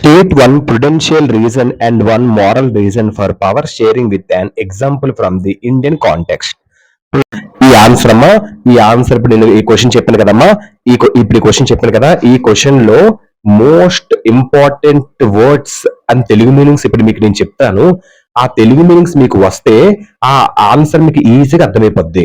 State one prudential reason and one moral reason for power sharing with an example from the Indian context. ఈ answer అమ్మా, ఈ answer ఇప్పుడు నేను ఈ question చెప్పాను కదమ్మా, ఇప్పుడు ఈ క్వశ్చన్ చెప్పాను కదా, ఈ క్వశ్చన్ లో most important words and Telugu meanings ఇప్పుడు మీకు నేను చెప్తాను. ఆ తెలుగు మీనింగ్స్ మీకు వస్తే ఆ ఆన్సర్ మీకు ఈజీగా అర్థమైపోద్ది.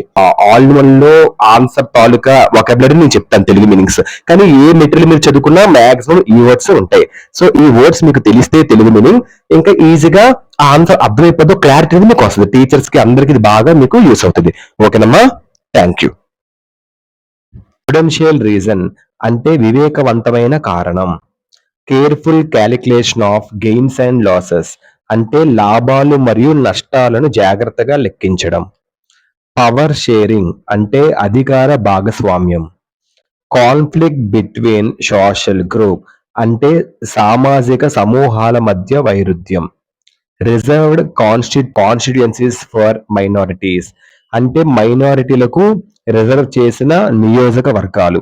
ఆల్ వన్ లో ఆన్సర్ తాలూకా వొకాబులరీ నేను చెప్తాను తెలుగు మీనింగ్స్. కానీ ఏ మెటీరియల్ మీరు చదువుకున్నా మాక్సిమం ఈ వర్డ్స్ ఉంటాయి. సో ఈ వర్డ్స్ మీకు తెలిస్తే తెలుగు మీనింగ్ ఇంకా ఈజీగా ఆ ఆన్సర్ అర్థమైపోద్దో క్లారిటీ అనేది మీకు వస్తుంది. టీచర్స్ కి అందరికి ఇది బాగా మీకు యూస్ అవుతుంది. ఓకేనమ్మా, థ్యాంక్ యూ. ప్రుడెన్షియల్ రీజన్ అంటే వివేకవంతమైన కారణం. Careful calculation of gains and losses అంటే లాభాలు మరియు నష్టాలను జాగ్రత్తగా లెక్కించడం. పవర్ షేరింగ్ అంటే అధికార భాగస్వామ్యం. కాన్ఫ్లిక్ట్ బిట్వీన్ సోషల్ గ్రూప్ అంటే సామాజిక సమూహాల మధ్య వైరుధ్యం. రిజర్వ్డ్ కాన్స్టిట్యుయెన్సీస్ ఫర్ మైనారిటీస్ అంటే మైనారిటీలకు రిజర్వ్ చేసిన నియోజకవర్గాలు.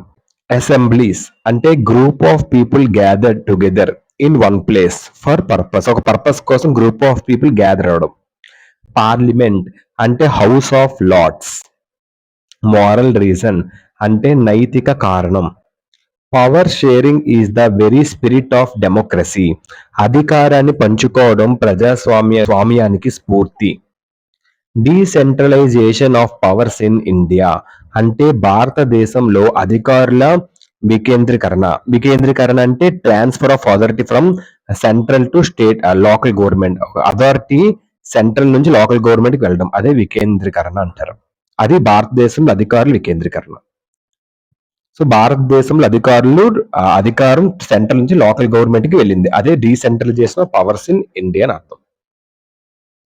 అసెంబ్లీస్ అంటే group of people gathered together in one place for purpose, ఒక పర్పస్ కోసం గ్రూప్ ఆఫ్ పీపుల్ గ్యాదర్ అవడం. పార్లమెంట్ అంటే house of lords. Moral reason అంటే నైతిక కారణం. Power sharing is the very spirit of democracy. అధికారాన్ని పంచుకోవడం స్వామ్యానికి స్ఫూర్తి. Decentralisation of powers in India అంటే భారతదేశంలో అధికారుల వికేంద్రీకరణ అంటే transfer of authority from central to state local government. Authority central నుంచి లోకల్ గవర్నమెంట్ కి వెళ్ళడం, అదే వికేంద్రీకరణ అంటారు. అది భారతదేశంలో అధికారుల వికేంద్రీకరణ. సో భారతదేశంలో అధికారం సెంట్రల్ నుంచి లోకల్ గవర్నమెంట్ కి వెళ్ళింది, అదే decentralisation of powers in India అని అర్థం.